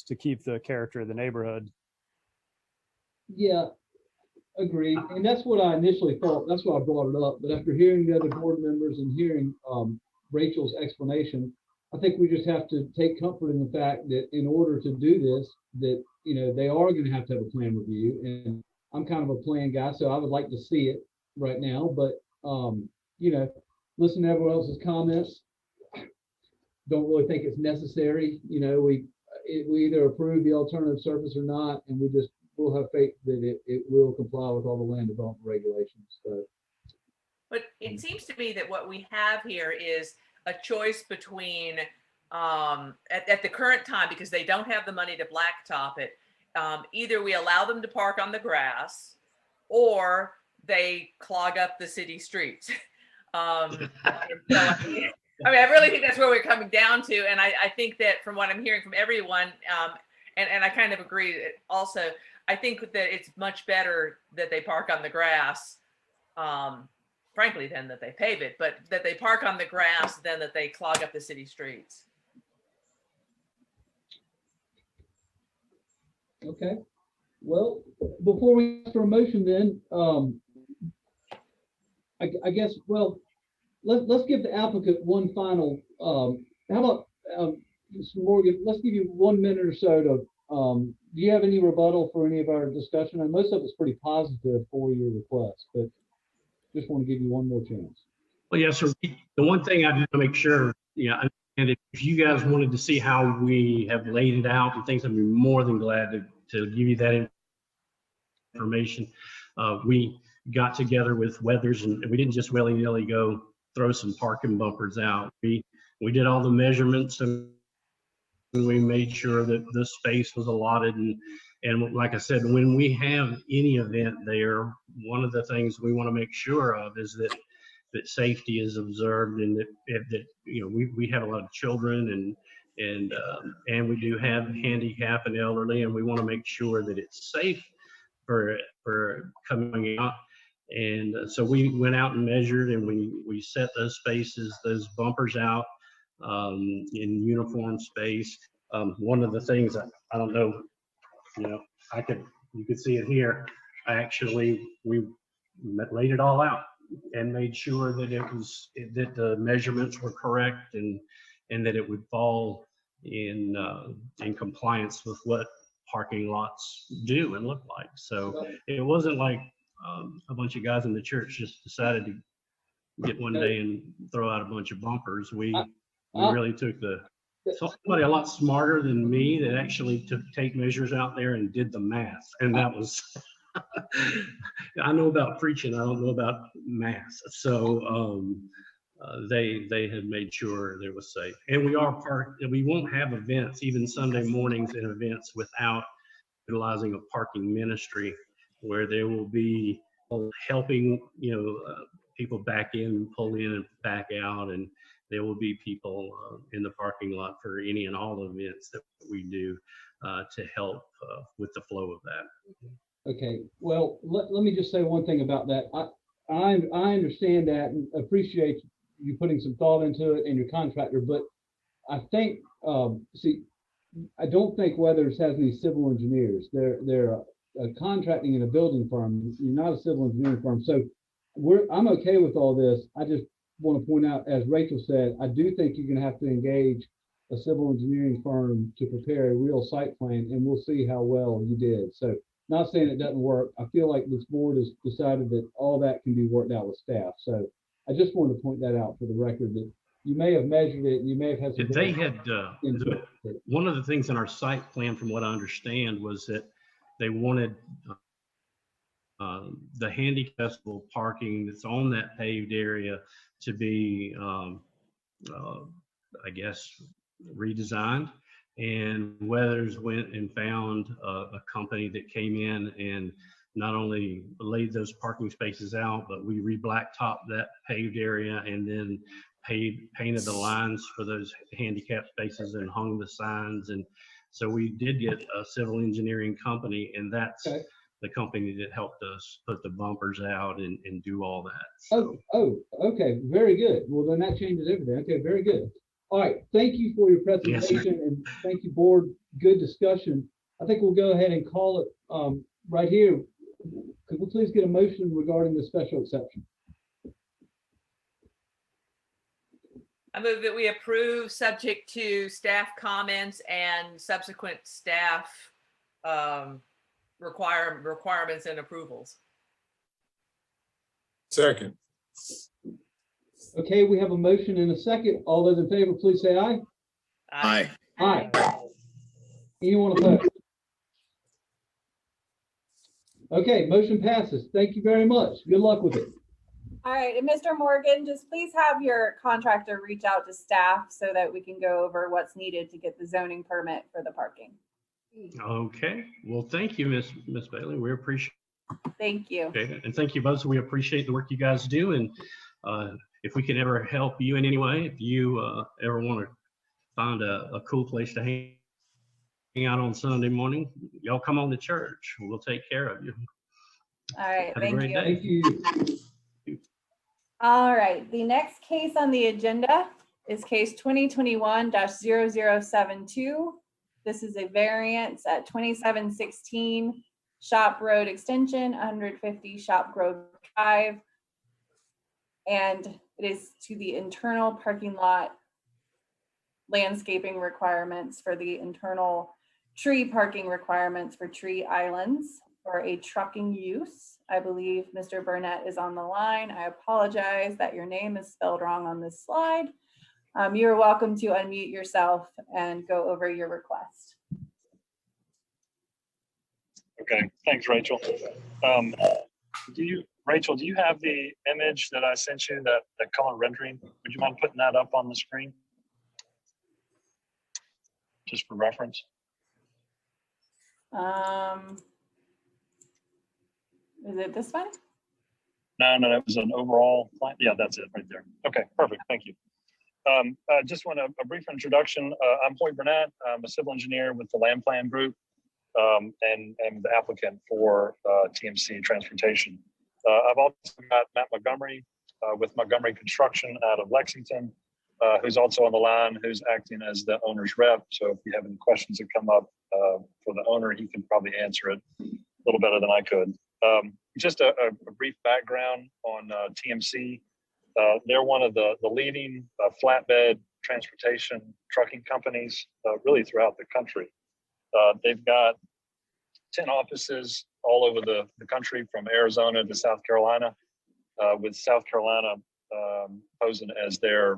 to keep the character of the neighborhood. Yeah, agreed. And that's what I initially thought. That's why I brought it up. But after hearing the other board members and hearing Rachel's explanation, I think we just have to take comfort in the fact that in order to do this, that, you know, they are going to have a plan review. And I'm kind of a plan guy, so I would like to see it right now. But, you know, listen to everyone else's comments. Don't really think it's necessary. You know, we either approve the alternative surface or not, and we'll have faith that it will comply with all the land development regulations. So. But it seems to me that what we have here is a choice between, at the current time, because they don't have the money to blacktop it, either we allow them to park on the grass or they clog up the city streets. I mean, I really think that's where we're coming down to. And I think that from what I'm hearing from everyone, and I kind of agree also, I think that it's much better that they park on the grass, frankly, than that they pave it, but that they park on the grass than that they clog up the city streets. Okay. Well, before we ask for a motion then, I guess, well, let's give the applicant one final, how about Mr. Morgan, let's give you 1 minute or so to, do you have any rebuttal for any of our discussion? And most of it's pretty positive for your request, but just want to give you one more chance. Well, yes, sir. The one thing I need to make sure, and if you guys wanted to see how we have laid it out and things, I'd be more than glad to give you that information. We got together with Weathers, and we didn't just willy-nilly go throw some parking bumpers out. We did all the measurements, and we made sure that the space was allotted. And like I said, when we have any event there, one of the things we want to make sure of is that safety is observed, and that we have a lot of children, and we do have handicap and elderly, and we want to make sure that it's safe for coming out. And so we went out and measured, and we set those spaces, those bumpers out in uniform space. One of the things I don't know, you could see it here. We laid it all out and made sure that that the measurements were correct, and that it would fall in compliance with what parking lots do and look like. So it wasn't like a bunch of guys in the church just decided to get one day and throw out a bunch of bumpers. We really took somebody a lot smarter than me that actually take measures out there and did the math, and that was I know about preaching, I don't know about math. So they had made sure that it was safe. And we won't have events, even Sunday mornings and events, without utilizing a parking ministry, where there will be helping people back in, pull in and back out, and there will be people in the parking lot for any and all events that we do to help with the flow of that. Okay, well, let me just say one thing about that. I understand that and appreciate you putting some thought into it and your contractor, but I think, I don't think Weathers has any civil engineers. They're contracting in a building firm. You're not a civil engineering firm. So I'm okay with all this. I just want to point out, as Rachel said, I do think you're going to have to engage a civil engineering firm to prepare a real site plan, and we'll see how well you did. So not saying it doesn't work. I feel like this board has decided that all that can be worked out with staff. So I just wanted to point that out for the record, that you may have measured it and you may have had some. They had one of the things in our site plan, from what I understand, was that they wanted the handicapable parking that's on that paved area to be, I guess, redesigned. And Weathers went and found a company that came in and not only laid those parking spaces out, but we re-blacktopped that paved area, and then painted the lines for those handicap spaces and hung the signs. And so we did get a civil engineering company, and that's the company that helped us put the bumpers out and do all that. So. Oh, okay, very good. Well, then that changes everything. Okay, very good. All right, thank you for your presentation, and thank you, board. Good discussion. I think we'll go ahead and call it right here. Could we please get a motion regarding the special exception? I move that we approve, subject to staff comments and subsequent staff requirements and approvals. Second. Okay, we have a motion and a second. All those in favor, please say aye. Aye. Aye. Anyone opposed? Okay, motion passes. Thank you very much. Good luck with it. All right, and Mr. Morgan, just please have your contractor reach out to staff so that we can go over what's needed to get the zoning permit for the parking. Okay, well, thank you, Miss Bailey. We appreciate Thank you. it. And thank you both. We appreciate the work you guys do. And if we can ever help you in any way, if you ever want to find a cool place to hang out on Sunday morning, y'all come on to church. We'll take care of you. All right, Have thank a great you. day. Thank you. All right, the next case on the agenda is case 2021-0072. This is a variance at 2716 Shop Road Extension, 150 Shop Grove Drive. And it is to the internal parking lot landscaping requirements for the internal tree parking requirements for tree islands for a trucking use. I believe Mr. Burnett is on the line. I apologize that your name is spelled wrong on this slide. You're welcome to unmute yourself and go over your request. Okay, thanks, Rachel. Rachel, do you have the image that I sent you, that color rendering? Would you mind putting that up on the screen? Just for reference. Is it this one? No, that was an overall plan. Yeah, that's it right there. Okay, perfect. Thank you. I just want a brief introduction. I'm Hoy Burnett. I'm a civil engineer with the Land Plan Group and the applicant for TMC Transportation. I've also got Matt Montgomery with Montgomery Construction out of Lexington, who's also on the line, who's acting as the owner's rep. So if you have any questions that come up for the owner, he can probably answer it a little better than I could. Just a brief background on TMC. They're one of the leading flatbed transportation trucking companies really throughout the country. They've got 10 offices all over the country, from Arizona to South Carolina, with South Carolina posing as their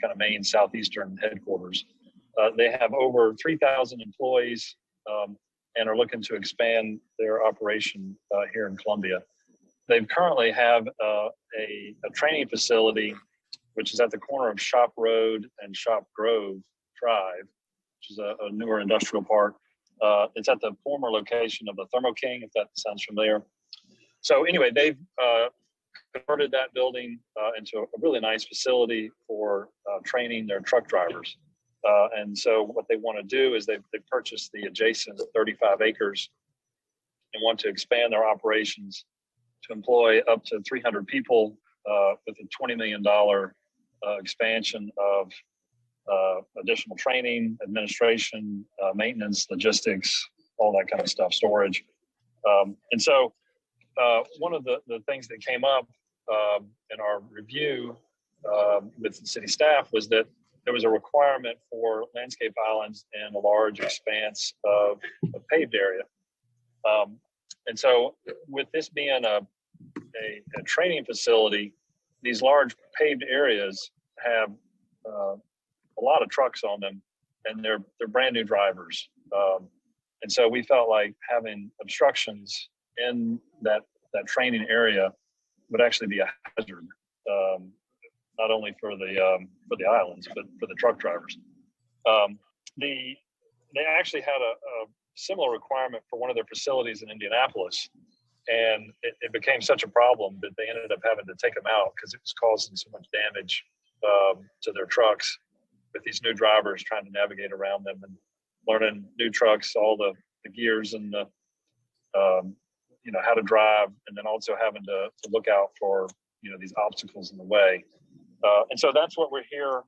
kind of main southeastern headquarters. They have over 3,000 employees and are looking to expand their operation here in Columbia. They currently have a training facility, which is at the corner of Shop Road and Shop Grove Drive, which is a newer industrial park. It's at the former location of the Thermo King, if that sounds familiar. So anyway, they've converted that building into a really nice facility for training their truck drivers. And so what they want to do is they've purchased the adjacent 35 acres and want to expand their operations to employ up to 300 people with a $20 million expansion of additional training, administration, maintenance, logistics, all that kind of stuff, storage. And so one of the things that came up in our review with the city staff was that there was a requirement for landscape islands in a large expanse of paved area. And so with this being a training facility, these large paved areas have a lot of trucks on them, and they're brand new drivers. And so we felt like having obstructions in that training area would actually be a hazard, not only for the islands, but for the truck drivers. They actually had a similar requirement for one of their facilities in Indianapolis, and it became such a problem that they ended up having to take them out because it was causing so much damage to their trucks, with these new drivers trying to navigate around them and learning new trucks, all the gears and the how to drive, and then also having to look out for these obstacles in the way. And so that's what we're here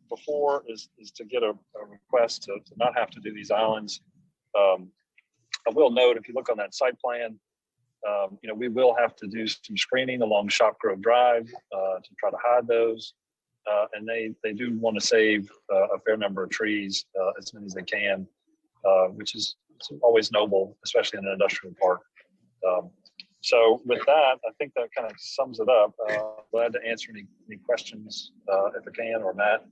before is to get a request to not have to do these islands. I will note, if you look on that site plan, we will have to do some screening along Shop Grove Drive to try to hide those. And they do want to save a fair number of trees, as many as they can, which is always noble, especially in an industrial park. So with that, I think that kind of sums it up. Glad to answer any questions if I can, or Matt.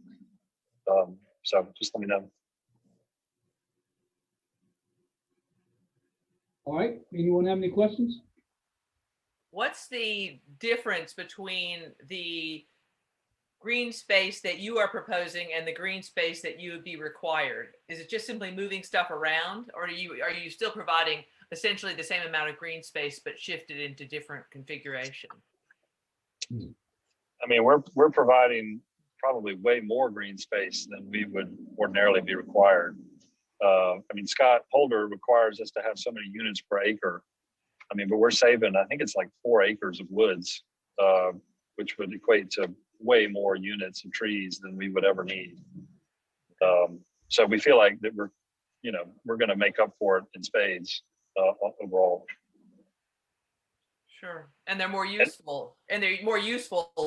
So just let me know. All right, anyone have any questions? What's the difference between the green space that you are proposing and the green space that you would be required? Is it just simply moving stuff around, or are you still providing essentially the same amount of green space but shifted into different configuration? I mean, we're providing probably way more green space than we would ordinarily be required. I mean, Scott Holder requires us to have so many units per acre. I mean, but we're saving, I think it's like 4 acres of woods, which would equate to way more units of trees than we would ever need. So we feel like that we're going to make up for it in spades overall. Sure. And they're more useful,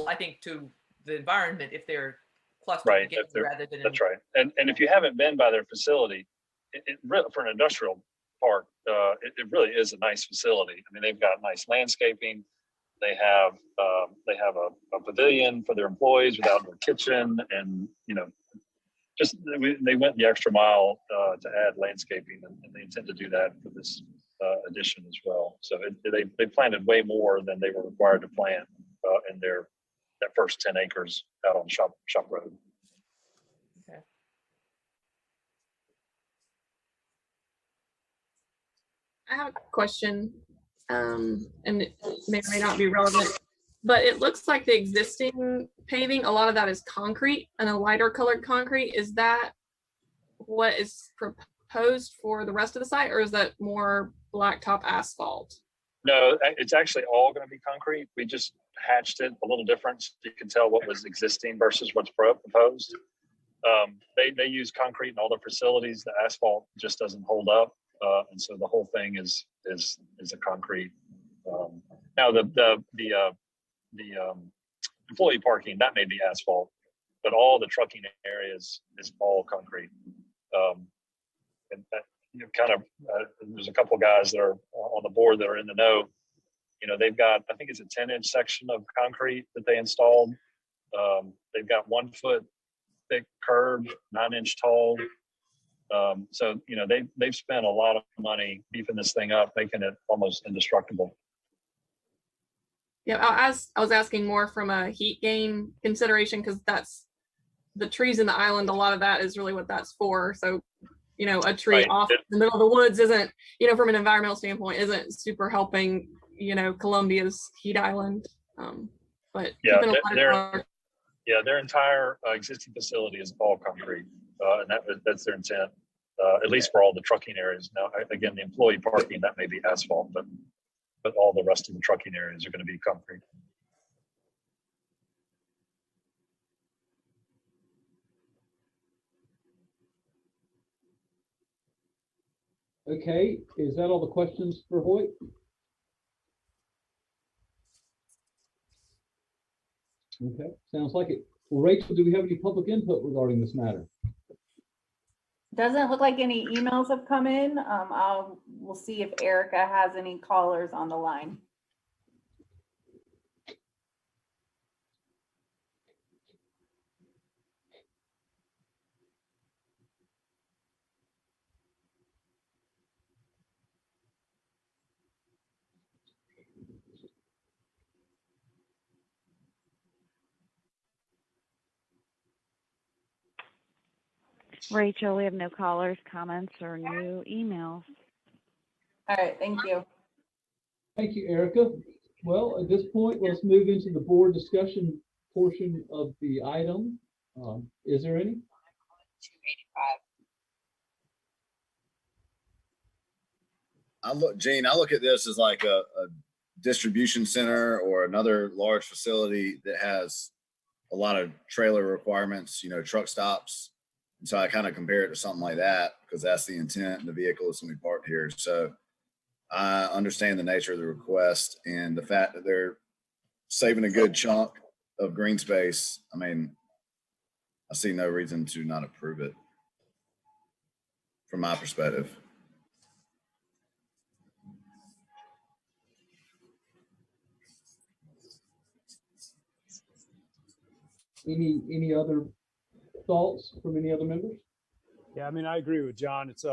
I think, to the environment if they're clustered Right, together rather than. that's right. And if you haven't been by their facility, it really, for an industrial park, it really is a nice facility. I mean, they've got nice landscaping. They have a pavilion for their employees with outdoor kitchen, and just they went the extra mile to add landscaping, and they intend to do that for this addition as well. So they planted way more than they were required to plant in that first 10 acres out on Shop Road. Okay. I have a question, and it may or may not be relevant, but it looks like the existing paving, a lot of that is concrete and a lighter colored concrete. Is that what is proposed for the rest of the site, or is that more blacktop asphalt? No, it's actually all going to be concrete. We just hatched it a little different so you can tell what was existing versus what's proposed. They use concrete in all their facilities. The asphalt just doesn't hold up, and so the whole thing is a concrete. Now the employee parking, that may be asphalt, but all the trucking areas is all concrete. And that, there's a couple of guys that are on the board that are in the know. They've got, I think it's a 10-inch section of concrete that they installed. They've got 1 foot thick curb, 9-inch tall. So they've spent a lot of money beefing this thing up, making it almost indestructible. Yeah, I was asking more from a heat gain consideration, because that's the trees in the island. A lot of that is really what that's for. So, a tree Right. off in the middle of the woods isn't, from an environmental standpoint, isn't super helping, Columbia's heat island. But Yeah, keeping a lot of their entire existing facility is all concrete, and that's their intent, at least for all the trucking areas. Now, again, the employee parking, that may be asphalt, but all the rest of the trucking areas are going to be concrete. Okay, is that all the questions for Hoyt? Okay, sounds like it. Well, Rachel, do we have any public input regarding this matter? Doesn't look like any emails have come in. We'll see if Erica has any callers on the line. Rachel, we have no callers, comments, or new emails. All right, thank you. Thank you, Erica. Well, at this point, let's move into the board discussion portion of the item. Is there any? Gene, I look at this as like a distribution center or another large facility that has a lot of trailer requirements, truck stops. And so I kind of compare it to something like that, because that's the intent. The vehicle is going to be parked here. So I understand the nature of the request and the fact that they're saving a good chunk of green space. I mean, I see no reason to not approve it from my perspective. Any other thoughts from any other members? Yeah, I mean, I agree with John. It's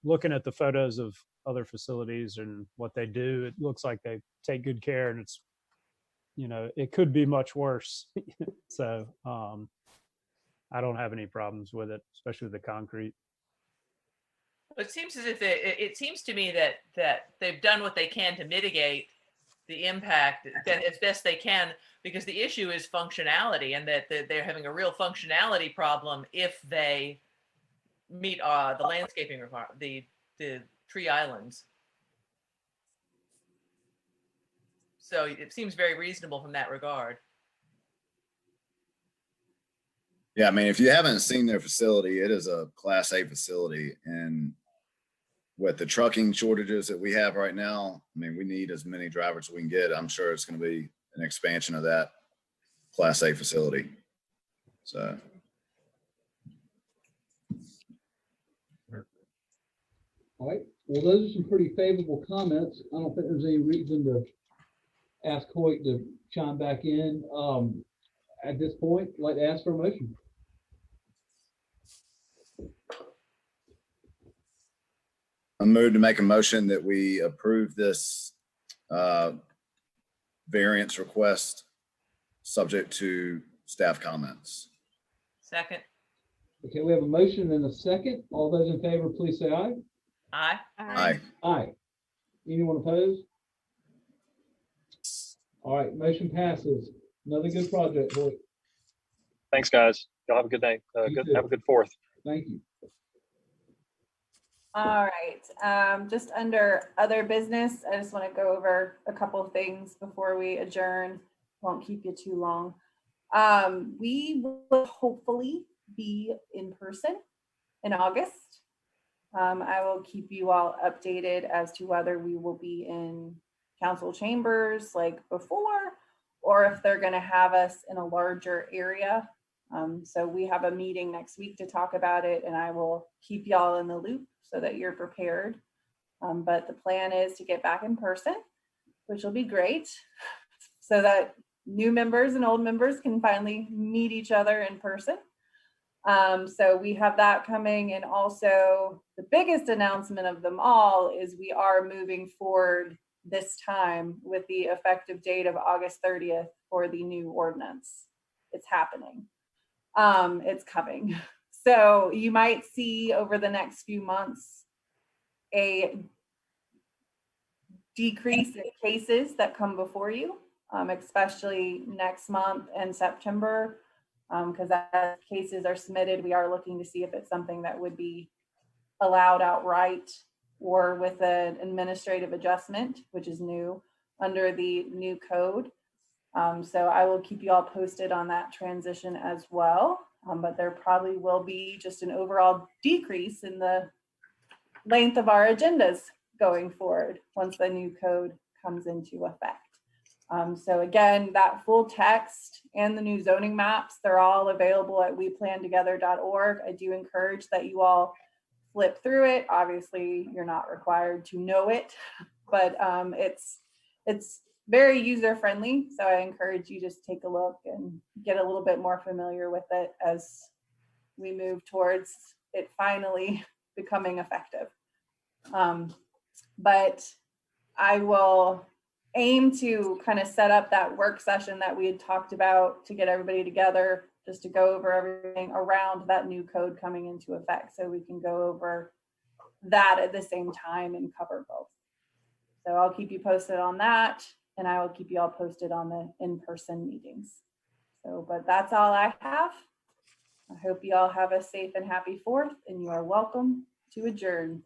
looking at the photos of other facilities and what they do, it looks like they take good care, and it's, it could be much worse. So I don't have any problems with it, especially with the concrete. It seems as if it seems to me that they've done what they can to mitigate the impact as best they can, because the issue is functionality, and that they're having a real functionality problem if they meet the landscaping requirement, the tree islands. So it seems very reasonable from that regard. Yeah, I mean, if you haven't seen their facility, it is a Class A facility. And with the trucking shortages that we have right now, I mean, we need as many drivers as we can get. I'm sure it's going to be an expansion of that Class A facility. So All right, well, those are some pretty favorable comments. I don't think there's any reason to ask Hoyt to chime back in. At this point, I'd like to ask for a motion. I'm moved to make a motion that we approve this variance request, subject to staff comments. Second. Okay, we have a motion and a second. All those in favor, please say aye. Aye. Aye. Aye. Anyone opposed? All right, motion passes. Another good project, Hoyt. Thanks, guys. Y'all have a good night. You too. Have a good 4th. Thank you. All right, just under other business, I just want to go over a couple of things before we adjourn. Won't keep you too long. We will hopefully be in person in August. I will keep you all updated as to whether we will be in council chambers like before, or if they're going to have us in a larger area. So we have a meeting next week to talk about it, and I will keep y'all in the loop so that you're prepared. But the plan is to get back in person, which will be great, so that new members and old members can finally meet each other in person. So we have that coming. And also the biggest announcement of them all is we are moving forward this time with the effective date of August 30th for the new ordinance. It's happening. It's coming. So you might see over the next few months a decrease in cases that come before you, especially next month and September, because as cases are submitted, we are looking to see if it's something that would be allowed outright or with an administrative adjustment, which is new under the new code. So I will keep you all posted on that transition as well. But there probably will be just an overall decrease in the length of our agendas going forward once the new code comes into effect. So again, that full text and the new zoning maps, they're all available at weplantogether.org. I do encourage that you all flip through it. Obviously, you're not required to know it, but it's very user-friendly. So I encourage you just take a look and get a little bit more familiar with it as we move towards it finally becoming effective. But I will aim to kind of set up that work session that we had talked about to get everybody together, just to go over everything around that new code coming into effect, so we can go over that at the same time and cover both. So I'll keep you posted on that, and I will keep you all posted on the in-person meetings. So, but that's all I have. I hope you all have a safe and happy 4th, and you are welcome to adjourn.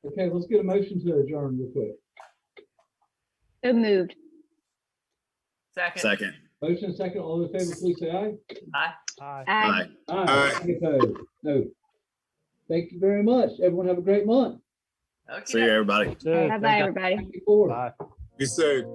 Okay, let's get a motion to adjourn real quick. So moved. Second. Motion second. All in favor, please say aye. Aye. Aye. Aye. Aye. Any opposed? No. Thank you very much. Everyone have a great month. Okay. See you, everybody. Bye-bye, everybody. Happy 4th. Bye. Be safe.